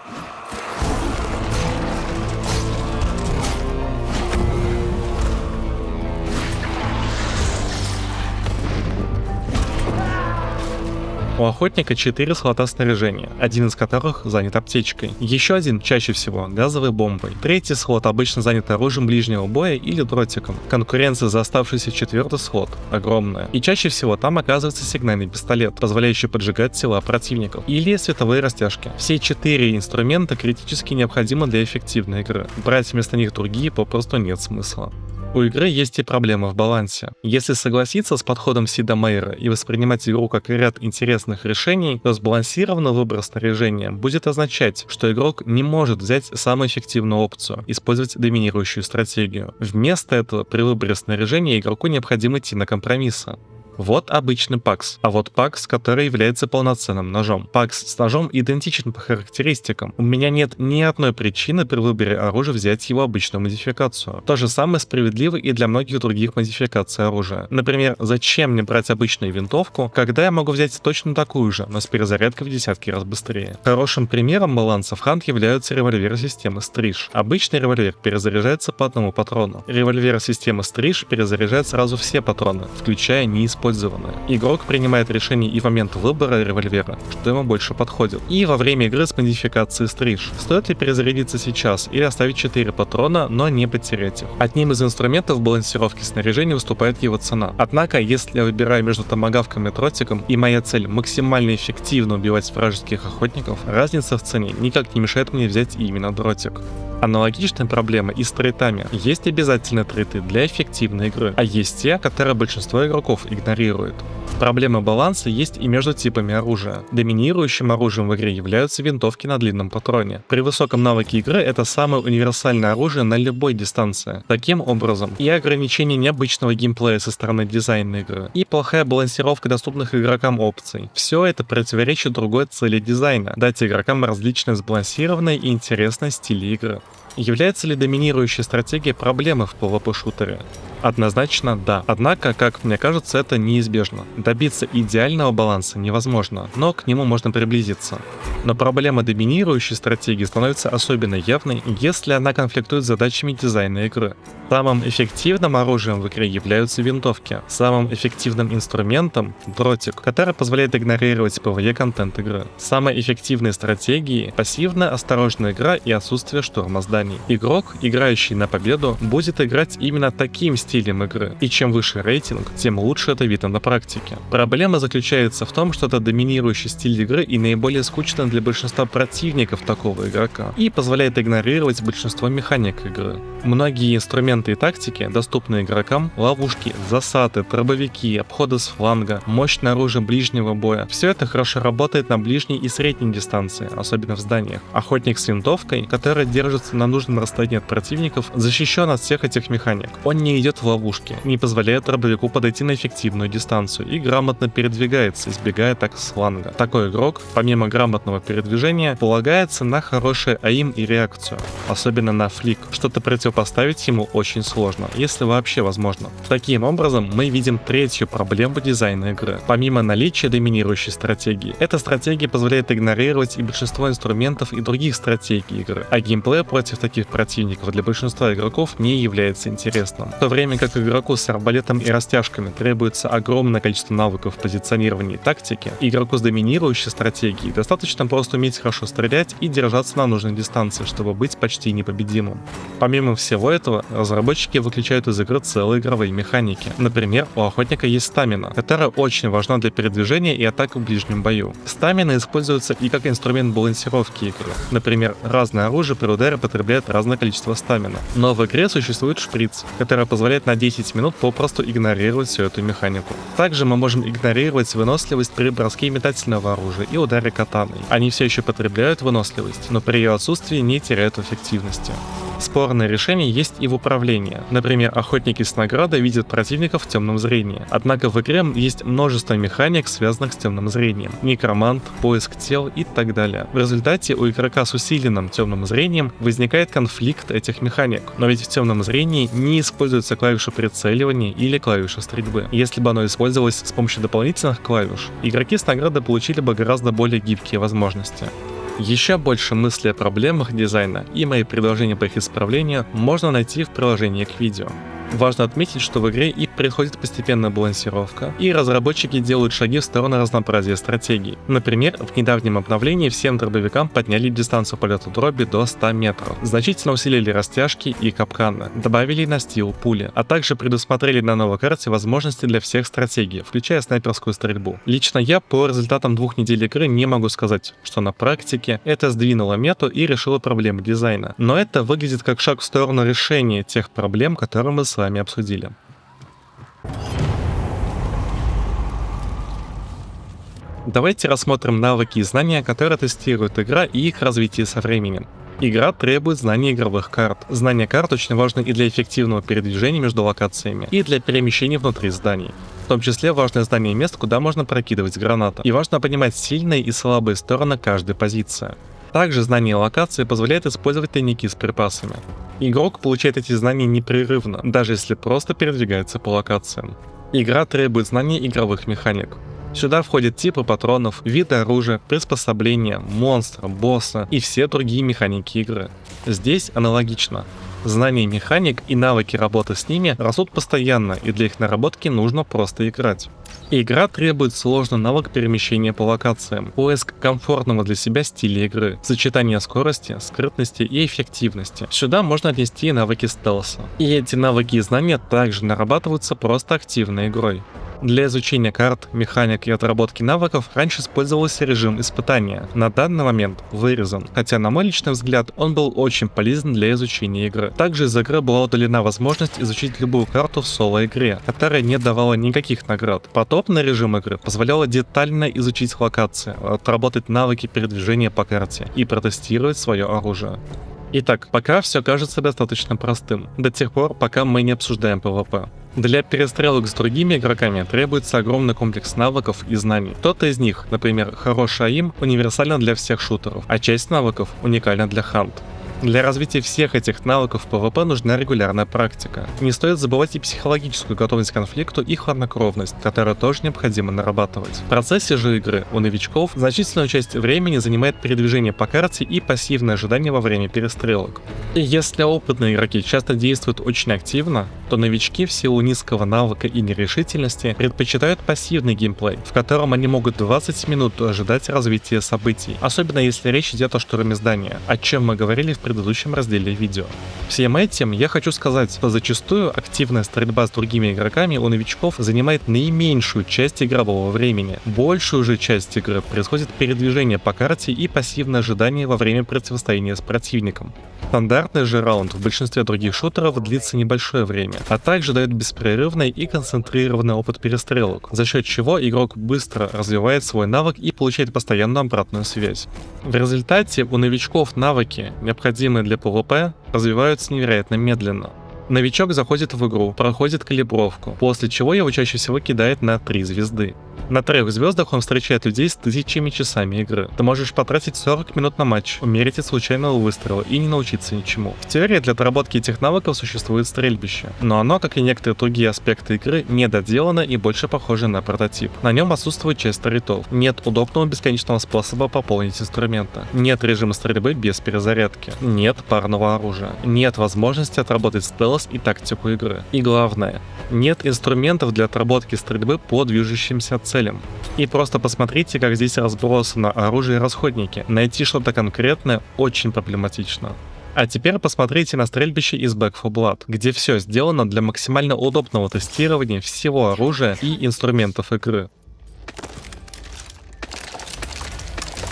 У охотника 4 слота снаряжения, один из которых занят аптечкой. Еще один, чаще всего, газовой бомбой. Третий слот обычно занят оружием ближнего боя или дротиком. Конкуренция за оставшийся 4-й слот огромная. И чаще всего там оказывается сигнальный пистолет, позволяющий поджигать тела противников. Или световые растяжки. Все 4 инструмента критически необходимы для эффективной игры. Брать вместо них другие попросту нет смысла. У игры есть и проблемы в балансе. Если согласиться с подходом Сида Мейера и воспринимать игру как ряд интересных решений, то сбалансированный выбор снаряжения будет означать, что игрок не может взять самую эффективную опцию — использовать доминирующую стратегию. Вместо этого при выборе снаряжения игроку необходимо идти на компромиссы. Вот обычный ПАКС, а вот ПАКС, который является полноценным ножом. ПАКС с ножом идентичен по характеристикам. У меня нет ни одной причины при выборе оружия взять его обычную модификацию. То же самое справедливо и для многих других модификаций оружия. Например, зачем мне брать обычную винтовку, когда я могу взять точно такую же, но с перезарядкой в десятки раз быстрее. Хорошим примером баланса в Хант являются револьверы системы Стриж. Обычный револьвер перезаряжается по одному патрону. Револьвер системы Стриж перезаряжает сразу все патроны, включая неиспользованные. Игрок принимает решение и в момент выбора револьвера, что ему больше подходит. И во время игры с модификацией Стриж, стоит ли перезарядиться сейчас или оставить 4 патрона, но не потерять их. Одним из инструментов балансировки снаряжения выступает его цена. Однако, если я выбираю между томагавком и тротиком, и моя цель максимально эффективно убивать вражеских охотников, разница в цене никак не мешает мне взять именно дротик. Аналогичная проблема и с трейтами. Есть обязательно трейты для эффективной игры, а есть те, которые большинство игроков игнорирует. Проблема баланса есть и между типами оружия. Доминирующим оружием в игре являются винтовки на длинном патроне. При высоком навыке игры это самое универсальное оружие на любой дистанции. Таким образом, и ограничение необычного геймплея со стороны дизайна игры, и плохая балансировка доступных игрокам опций. Все это противоречит другой цели дизайна — дать игрокам различные сбалансированные и интересные стили игры. Является ли доминирующая стратегия проблемой в PvP-шутере? Однозначно да. Однако, как мне кажется, это неизбежно. Добиться идеального баланса невозможно, но к нему можно приблизиться. Но проблема доминирующей стратегии становится особенно явной, если она конфликтует с задачами дизайна игры. Самым эффективным оружием в игре являются винтовки. Самым эффективным инструментом — дротик, который позволяет игнорировать PvE-контент игры. Самой эффективной стратегией — пассивная осторожная игра и отсутствие штурма зданий. Игрок, играющий на победу, будет играть именно таким стилем игры, и чем выше рейтинг, тем лучше это видно на практике. Проблема заключается в том, что это доминирующий стиль игры и наиболее скучный для большинства противников такого игрока, и позволяет игнорировать большинство механик игры. Многие инструменты и тактики, доступные игрокам, ловушки, засады, дробовики, обходы с фланга, мощное оружие ближнего боя, все это хорошо работает на ближней и средней дистанции, особенно в зданиях. Охотник с винтовкой, который держится на нужном расстоянии от противников, защищен от всех этих механик. Он не идет в ловушки, не позволяет дробовику подойти на эффективную дистанцию и грамотно передвигается, избегая атак с фланга. Такой игрок, помимо грамотного передвижения, полагается на хороший аим и реакцию, особенно на флик. Что-то противопоставить ему очень сложно, если вообще возможно. Таким образом, мы видим третью проблему дизайна игры. Помимо наличия доминирующей стратегии, эта стратегия позволяет игнорировать и большинство инструментов и других стратегий игры, а геймплей против таких противников для большинства игроков не является интересным. В то время как игроку с арбалетом и растяжками требуется огромное количество навыков позиционирования и тактики, игроку с доминирующей стратегией достаточно просто уметь хорошо стрелять и держаться на нужной дистанции, чтобы быть почти непобедимым. Помимо всего этого, разработчики выключают из игры целые игровые механики. Например, у охотника есть стамина, которая очень важна для передвижения и атак в ближнем бою. Стамина используется и как инструмент балансировки игры. Например, разное оружие при ударе потребляет разное количество стамина. Но в игре существует шприц, который позволяет на 10 минут попросту игнорировать всю эту механику. Также мы можем игнорировать выносливость при броске метательного оружия и ударе катаной. Они все еще потребляют выносливость, но при ее отсутствии не теряют эффективности. Спорные решения есть и в управлении. Например, охотники с наградой видят противников в темном зрении. Однако в игре есть множество механик, связанных с темным зрением. Некромант, поиск тел и так далее. В результате у игрока с усиленным темным зрением возникает конфликт этих механик. Но ведь в темном зрении не используется клавиша прицеливания или клавиша стрельбы. Если бы оно использовалось с помощью дополнительных клавиш, игроки с наградой получили бы гораздо более гибкие возможности. Еще больше мыслей о проблемах дизайна и мои предложения по их исправлению можно найти в приложении к видео. Важно отметить, что в игре и происходит постепенная балансировка, и разработчики делают шаги в сторону разнообразия стратегий. Например, в недавнем обновлении всем дробовикам подняли дистанцию полета дроби до 100 метров, значительно усилили растяжки и капканы, добавили настил пули, а также предусмотрели на новой карте возможности для всех стратегий, включая снайперскую стрельбу. Лично я по результатам 2 недель игры не могу сказать, что на практике это сдвинуло мету и решило проблемы дизайна, но это выглядит как шаг в сторону решения тех проблем, которые мы с вами обсудили. Давайте рассмотрим навыки и знания, которые тестирует игра, и их развитие со временем. Игра требует знания игровых карт. Знания карт очень важны и для эффективного передвижения между локациями, и для перемещения внутри зданий. В том числе важное знание мест, куда можно прокидывать гранаты. И важно понимать сильные и слабые стороны каждой позиции. Также знание локации позволяет использовать тайники с припасами. Игрок получает эти знания непрерывно, даже если просто передвигается по локациям. Игра требует знания игровых механик. Сюда входят типы патронов, виды оружия, приспособления, монстра, босса и все другие механики игры. Здесь аналогично. Знания механик и навыки работы с ними растут постоянно, и для их наработки нужно просто играть. Игра требует сложный навык перемещения по локациям, поиск комфортного для себя стиля игры, сочетание скорости, скрытности и эффективности. Сюда можно отнести и навыки стелса. И эти навыки и знания также нарабатываются просто активной игрой. Для изучения карт, механик и отработки навыков раньше использовался режим испытания, на данный момент вырезан, хотя на мой личный взгляд он был очень полезен для изучения игры. Также из игры была удалена возможность изучить любую карту в соло-игре, которая не давала никаких наград. Потопный режим игры позволял детально изучить локации, отработать навыки передвижения по карте и протестировать свое оружие. Итак, пока все кажется достаточно простым, до тех пор, пока мы не обсуждаем PvP. Для перестрелок с другими игроками требуется огромный комплекс навыков и знаний. Кто-то из них, например, хороший АИМ, универсален для всех шутеров, а часть навыков уникальна для Hunt. Для развития всех этих навыков в PvP нужна регулярная практика. Не стоит забывать и психологическую готовность к конфликту и хладнокровность, которую тоже необходимо нарабатывать. В процессе же игры у новичков значительную часть времени занимает передвижение по карте и пассивное ожидание во время перестрелок. И если опытные игроки часто действуют очень активно, то новички в силу низкого навыка и нерешительности предпочитают пассивный геймплей, в котором они могут 20 минут ожидать развития событий, особенно если речь идет о штурме здания, о чем мы говорили в предыдущем разделе видео. Всем этим я хочу сказать, что зачастую активная стрельба с другими игроками у новичков занимает наименьшую часть игрового времени. Большую же часть игры происходит передвижение по карте и пассивное ожидание во время противостояния с противником. Стандартный же раунд в большинстве других шутеров длится небольшое время, а также дает беспрерывный и концентрированный опыт перестрелок, за счет чего игрок быстро развивает свой навык и получает постоянную обратную связь. В результате у новичков навыки, необходимые для PvP, развиваются невероятно медленно. Новичок заходит в игру, проходит калибровку, после чего его чаще всего кидает на 3 звезды. На 3 звездах он встречает людей с тысячами часами игры. Ты можешь потратить 40 минут на матч, умереть от случайного выстрела и не научиться ничему. В теории для отработки этих навыков существует стрельбище, но оно, как и некоторые другие аспекты игры, недоделано и больше похоже на прототип. На нем отсутствует часть сторитов, нет удобного бесконечного способа пополнить инструменты, нет режима стрельбы без перезарядки, нет парного оружия, нет возможности отработать стелс и тактику игры. И главное, нет инструментов для отработки стрельбы по движущимся целям. И просто посмотрите, как здесь разбросано оружие и расходники. Найти что-то конкретное очень проблематично. А теперь посмотрите на стрельбище из Back 4 Blood, где все сделано для максимально удобного тестирования всего оружия и инструментов игры.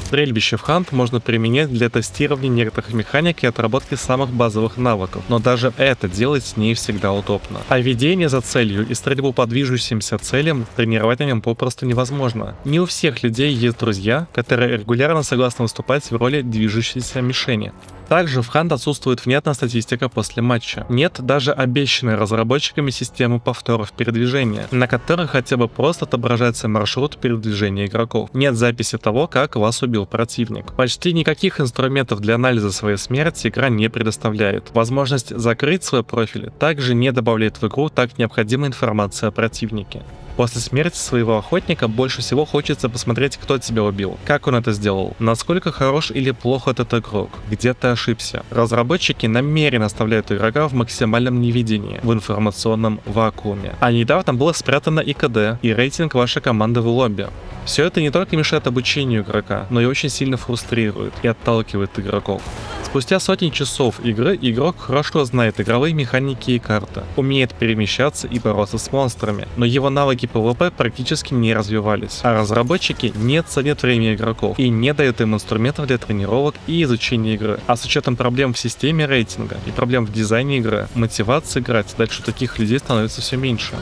Стрельбище в Hunt можно применять для тестирования некоторых механик и отработки самых базовых навыков, но даже это делать не всегда удобно. А ведение за целью и стрельбу по движущимся целям тренировать на нем попросту невозможно. Не у всех людей есть друзья, которые регулярно согласны выступать в роли движущейся мишени. Также в Hunt отсутствует внятная статистика после матча. Нет даже обещанной разработчиками системы повторов передвижения, на которых хотя бы просто отображается маршрут передвижения игроков. Нет записи того, как вас убил противник. Почти никаких инструментов для анализа своей смерти игра не предоставляет. Возможность закрыть свой профиль также не добавляет в игру так необходимой информации о противнике. После смерти своего охотника больше всего хочется посмотреть, кто тебя убил, как он это сделал, насколько хорош или плох этот игрок, где ты ошибся. Разработчики намеренно оставляют игрока в максимальном невидении, в информационном вакууме. А недавно было спрятано и КД, и рейтинг вашей команды в лобби. Все это не только мешает обучению игрока, но и очень сильно фрустрирует и отталкивает игроков. Спустя сотни часов игры игрок хорошо знает игровые механики и карты, умеет перемещаться и бороться с монстрами, но его навыки PvP практически не развивались, а разработчики не ценят время игроков и не дают им инструментов для тренировок и изучения игры. А с учетом проблем в системе рейтинга и проблем в дизайне игры, мотивация играть дальше таких людей становится все меньше.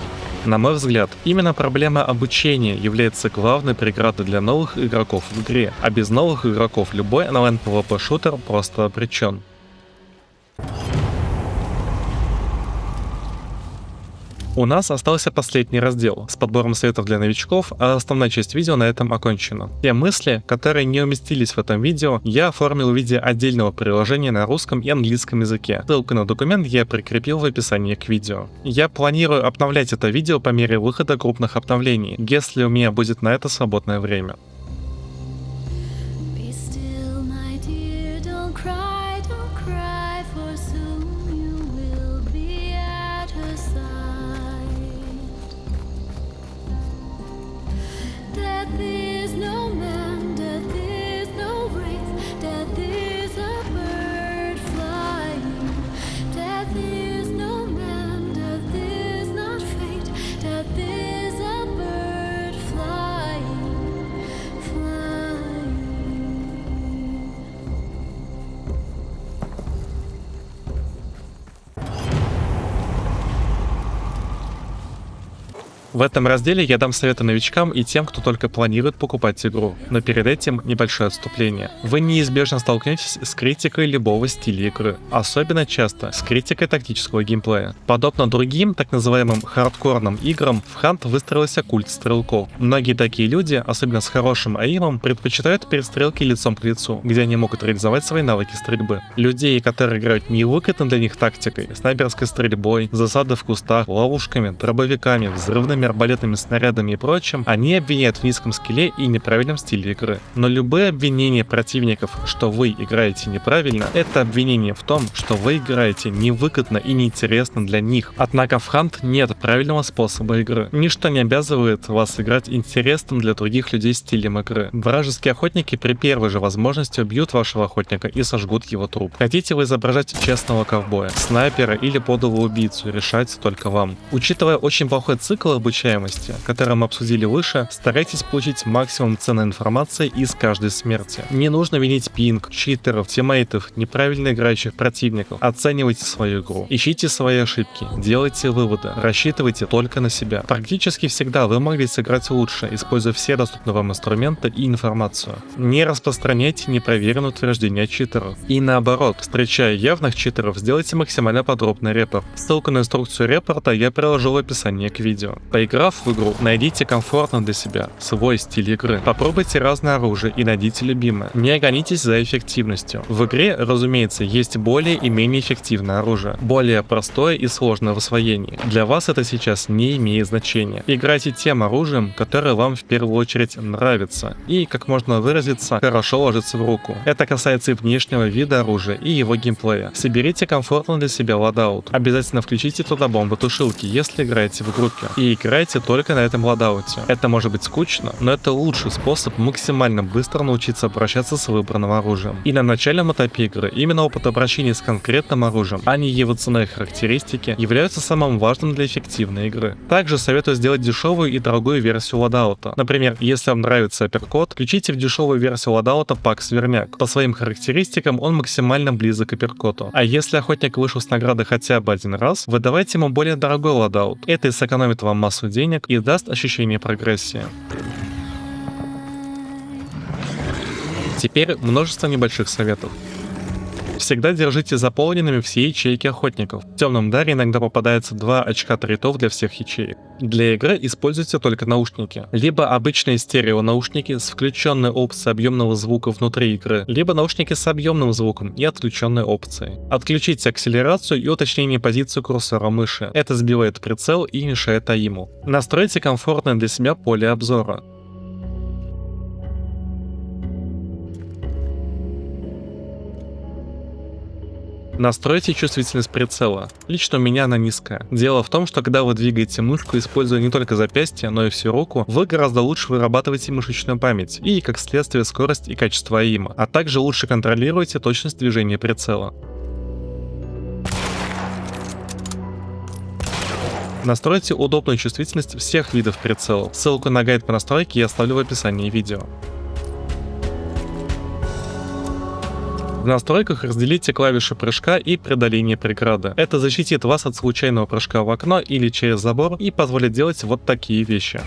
На мой взгляд, именно проблема обучения является главной преградой для новых игроков в игре, а без новых игроков любой онлайн PvP шутер просто обречен. У нас остался последний раздел с подбором советов для новичков, а основная часть видео на этом окончена. Те мысли, которые не уместились в этом видео, я оформил в виде отдельного приложения на русском и английском языке. Ссылку на документ я прикрепил в описании к видео. Я планирую обновлять это видео по мере выхода крупных обновлений, если у меня будет на это свободное время. Be still, my dear, don't cry, for soon you will be at her side. Death is no man, death is no wraith, death is a bird flying. Death is no man, death is not fate, death is a bird flying, flying. В этом разделе я дам советы новичкам и тем, кто только планирует покупать игру. Но перед этим небольшое отступление. Вы неизбежно столкнетесь с критикой любого стиля игры. Особенно часто с критикой тактического геймплея. Подобно другим, так называемым хардкорным играм, в Hunt выстроился культ стрелков. Многие такие люди, особенно с хорошим аимом, предпочитают перестрелки лицом к лицу, где они могут реализовать свои навыки стрельбы. Людей, которые играют невыгодно для них тактикой, снайперской стрельбой, засады в кустах, ловушками, дробовиками, взрывными арбалетными снарядами и прочим, они обвиняют в низком скилле и неправильном стиле игры. Но любые обвинения противников, что вы играете неправильно, это обвинение в том, что вы играете невыгодно и неинтересно для них. Однако в Hunt нет правильного способа игры. Ничто не обязывает вас играть интересным для других людей стилем игры. Вражеские охотники при первой же возможности убьют вашего охотника и сожгут его труп. Хотите вы изображать честного ковбоя, снайпера или подлого убийцу, решать только вам. Учитывая очень плохой цикл обучаемости, который мы обсудили выше, старайтесь получить максимум ценной информации из каждой смерти. Не нужно винить пинг, читеров, тиммейтов, неправильно играющих противников. Оценивайте свою игру, ищите свои ошибки, делайте выводы, рассчитывайте только на себя. Практически всегда вы могли сыграть лучше, используя все доступные вам инструменты и информацию. Не распространяйте непроверенные утверждения читеров. И наоборот, встречая явных читеров, сделайте максимально подробный репорт. Ссылку на инструкцию репорта я приложил в описании к видео. Поиграв в игру, найдите комфортно для себя свой стиль игры. Попробуйте разное оружие и найдите любимое. Не гонитесь за эффективностью. В игре, разумеется, есть более и менее эффективное оружие, более простое и сложное в освоении. Для вас это сейчас не имеет значения. Играйте тем оружием, которое вам в первую очередь нравится и, как можно выразиться, хорошо ложится в руку. Это касается и внешнего вида оружия, и его геймплея. Соберите комфортно для себя лодаут. Обязательно включите туда бомбы-тушилки, если играете в группе. И играйте только на этом лодауте. Это может быть скучно, но это лучший способ максимально быстро научиться обращаться с выбранным оружием. И на начальном этапе игры именно опыт обращения с конкретным оружием, а не его цена и характеристики, являются самым важным для эффективной игры. Также советую сделать дешевую и дорогую версию лодаута. Например, если вам нравится апперкот, включите в дешевую версию лодаута пак Сверняк. По своим характеристикам он максимально близок к апперкоту. А если охотник вышел с награды хотя бы один раз, выдавайте ему более дорогой лодаут. Это и сэкономит вам массу денег и даст ощущение прогрессии. Теперь множество небольших советов. Всегда держите заполненными все ячейки охотников. В темном даре иногда попадается 2 очка тритов для всех ячеек. Для игры используйте только наушники. Либо обычные стереонаушники с включенной опцией объемного звука внутри игры, либо наушники с объемным звуком и отключенной опцией. Отключите акселерацию и уточнение позиции курсора мыши. Это сбивает прицел и мешает аиму. Настройте комфортное для себя поле обзора. Настройте чувствительность прицела. Лично у меня она низкая. Дело в том, что когда вы двигаете мышку, используя не только запястье, но и всю руку, вы гораздо лучше вырабатываете мышечную память и, как следствие, скорость и качество аима, а также лучше контролируете точность движения прицела. Настройте удобную чувствительность всех видов прицелов. Ссылку на гайд по настройке я оставлю в описании видео. В настройках разделите клавиши прыжка и преодоления преграды. Это защитит вас от случайного прыжка в окно или через забор и позволит делать вот такие вещи.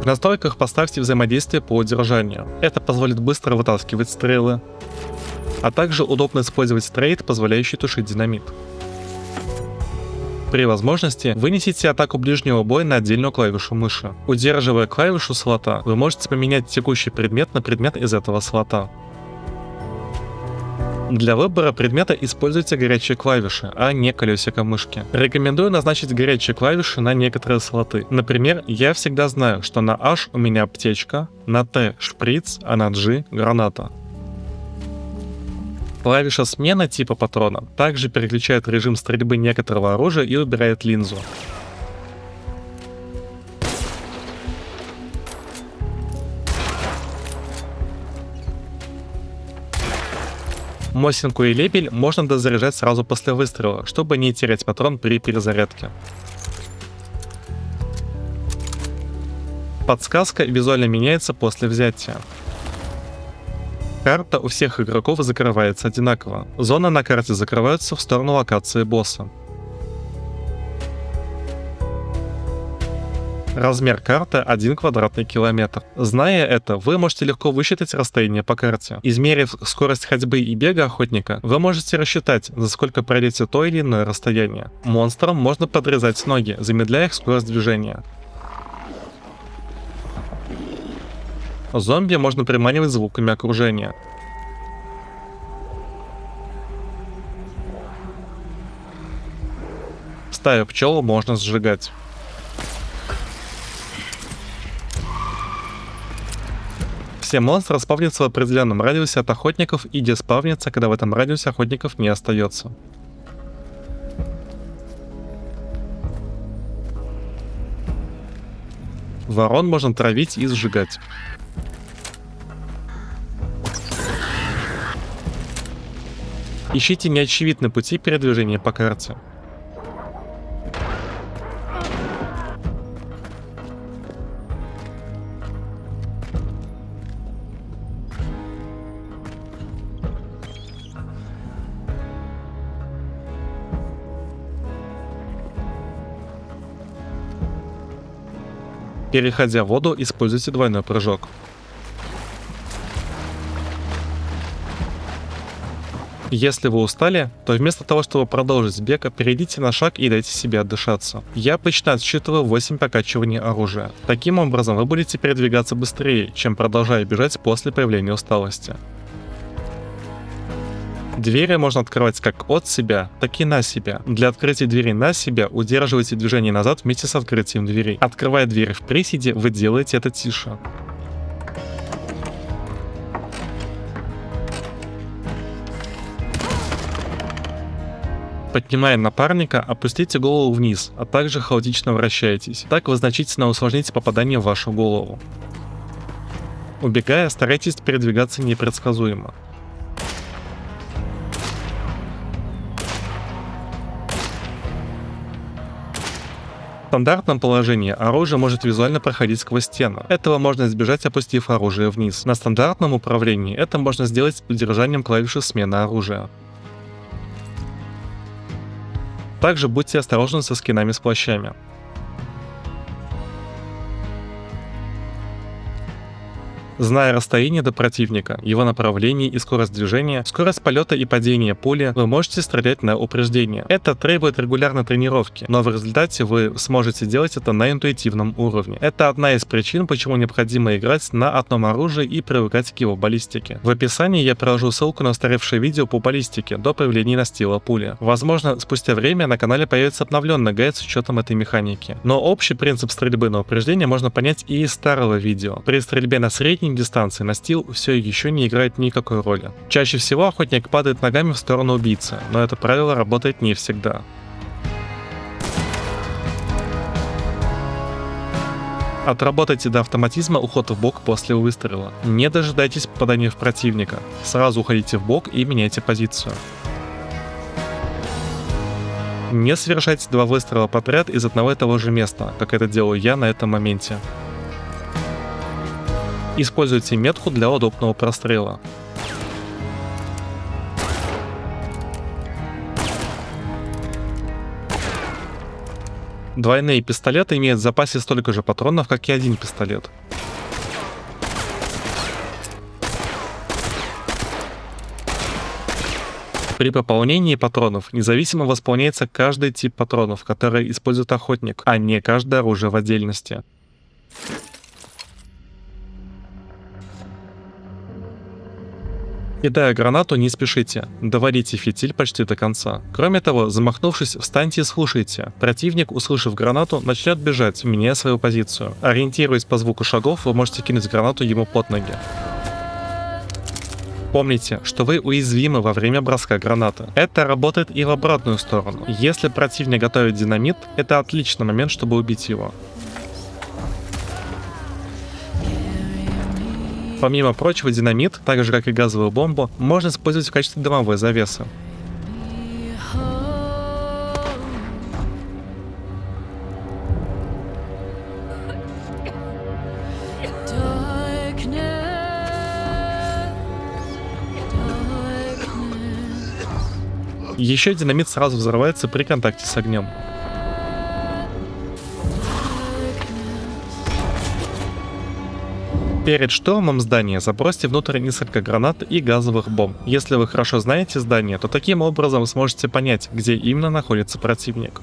В настройках поставьте взаимодействие по удержанию. Это позволит быстро вытаскивать стрелы, а также удобно использовать трейд, позволяющий тушить динамит. При возможности вынесите атаку ближнего боя на отдельную клавишу мыши. Удерживая клавишу слота, вы можете поменять текущий предмет на предмет из этого слота. Для выбора предмета используйте горячие клавиши, а не колесико мышки. Рекомендую назначить горячие клавиши на некоторые слоты. Например, я всегда знаю, что на H у меня аптечка, на T шприц, а на G граната. Клавиша смена типа патрона также переключает режим стрельбы некоторого оружия и убирает линзу. Мосинку и лепель можно дозаряжать сразу после выстрела, чтобы не терять патрон при перезарядке. Подсказка визуально меняется после взятия. Карта у всех игроков закрывается одинаково. Зоны на карте закрываются в сторону локации босса. Размер карты 1 квадратный километр. Зная это, вы можете легко высчитать расстояние по карте. Измерив скорость ходьбы и бега охотника, вы можете рассчитать, за сколько пройдете то или иное расстояние. Монстрам можно подрезать ноги, замедляя их скорость движения. Зомби можно приманивать звуками окружения. Стаю пчел можно сжигать. Все монстры спавнятся в определенном радиусе от охотников и деспавнятся, когда в этом радиусе охотников не остается. Ворон можно травить и сжигать. Ищите неочевидные пути передвижения по карте. Переходя в воду, используйте двойной прыжок. Если вы устали, то вместо того, чтобы продолжить бег, перейдите на шаг и дайте себе отдышаться. Я обычно отсчитываю 8 покачиваний оружия. Таким образом, вы будете передвигаться быстрее, чем продолжая бежать после появления усталости. Двери можно открывать как от себя, так и на себя. Для открытия двери на себя удерживайте движение назад вместе с открытием двери. Открывая дверь в приседе, вы делаете это тише. Поднимая напарника, опустите голову вниз, а также хаотично вращайтесь. Так вы значительно усложните попадание в вашу голову. Убегая, старайтесь передвигаться непредсказуемо. В стандартном положении оружие может визуально проходить сквозь стену. Этого можно избежать, опустив оружие вниз. На стандартном управлении это можно сделать удержанием клавиши смены оружия. Также будьте осторожны со скинами с плащами. Зная расстояние до противника, его направление и скорость движения, скорость полета и падения пули, вы можете стрелять на упреждение. Это требует регулярной тренировки, но в результате вы сможете делать это на интуитивном уровне. Это одна из причин, почему необходимо играть на одном оружии и привыкать к его баллистике. В описании я приложу ссылку на устаревшее видео по баллистике до появления настила пули. Возможно, спустя время на канале появится обновленный гайд с учетом этой механики. Но общий принцип стрельбы на упреждение можно понять и из старого видео. При стрельбе на средней дистанции настил все еще не играет никакой роли. Чаще всего охотник падает ногами в сторону убийцы, но это правило работает не всегда. Отработайте до автоматизма уход в бок после выстрела. Не дожидайтесь попадания в противника. Сразу уходите в бок и меняйте позицию. Не совершайте 2 выстрела подряд из одного и того же места, как это делаю я на этом моменте. Используйте метку для удобного прострела. Двойные пистолеты имеют в запасе столько же патронов, как и один пистолет. При пополнении патронов независимо восполняется каждый тип патронов, которые использует охотник, а не каждое оружие в отдельности. Кидая гранату, не спешите, доводите фитиль почти до конца. Кроме того, замахнувшись, встаньте и слушайте. Противник, услышав гранату, начнет бежать, меняя свою позицию. Ориентируясь по звуку шагов, вы можете кинуть гранату ему под ноги. Помните, что вы уязвимы во время броска гранаты. Это работает и в обратную сторону. Если противник готовит динамит, это отличный момент, чтобы убить его. Помимо прочего, динамит, так же как и газовую бомбу, можно использовать в качестве дымовой завесы. Еще динамит сразу взрывается при контакте с огнем. Перед штурмом здания забросьте внутрь несколько гранат и газовых бомб. Если вы хорошо знаете здание, то таким образом вы сможете понять, где именно находится противник.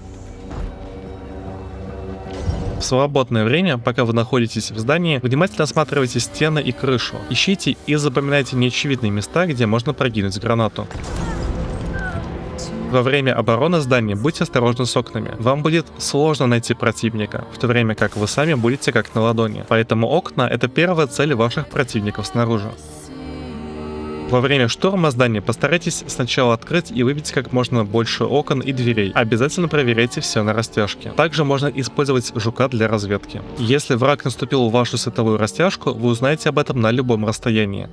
В свободное время, пока вы находитесь в здании, внимательно осматривайте стены и крышу. Ищите и запоминайте неочевидные места, где можно прокинуть гранату. Во время обороны здания будьте осторожны с окнами. Вам будет сложно найти противника, в то время как вы сами будете как на ладони. Поэтому окна — это первая цель ваших противников снаружи. Во время штурма здания постарайтесь сначала открыть и выбить как можно больше окон и дверей. Обязательно проверяйте все на растяжке. Также можно использовать жука для разведки. Если враг наступил в вашу световую растяжку, вы узнаете об этом на любом расстоянии.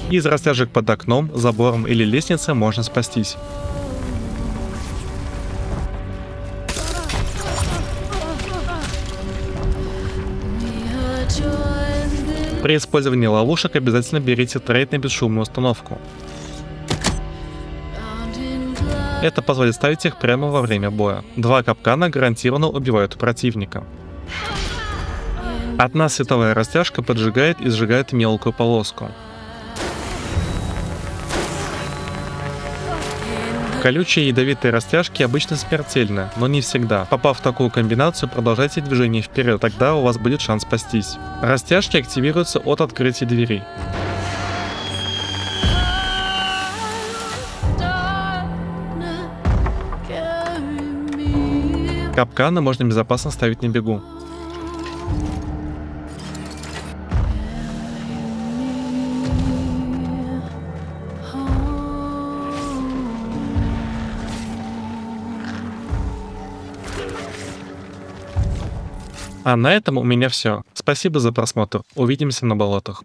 Из растяжек под окном, забором или лестницей можно спастись. При использовании ловушек обязательно берите трейд на бесшумную установку. Это позволит ставить их прямо во время боя. 2 капкана гарантированно убивают противника. Одна световая растяжка поджигает и сжигает мелкую полоску. Колючие ядовитые растяжки обычно смертельны, но не всегда. Попав в такую комбинацию, продолжайте движение вперед, тогда у вас будет шанс спастись. Растяжки активируются от открытия дверей. Капканы можно безопасно ставить на бегу. А на этом у меня все. Спасибо за просмотр. Увидимся на болотах.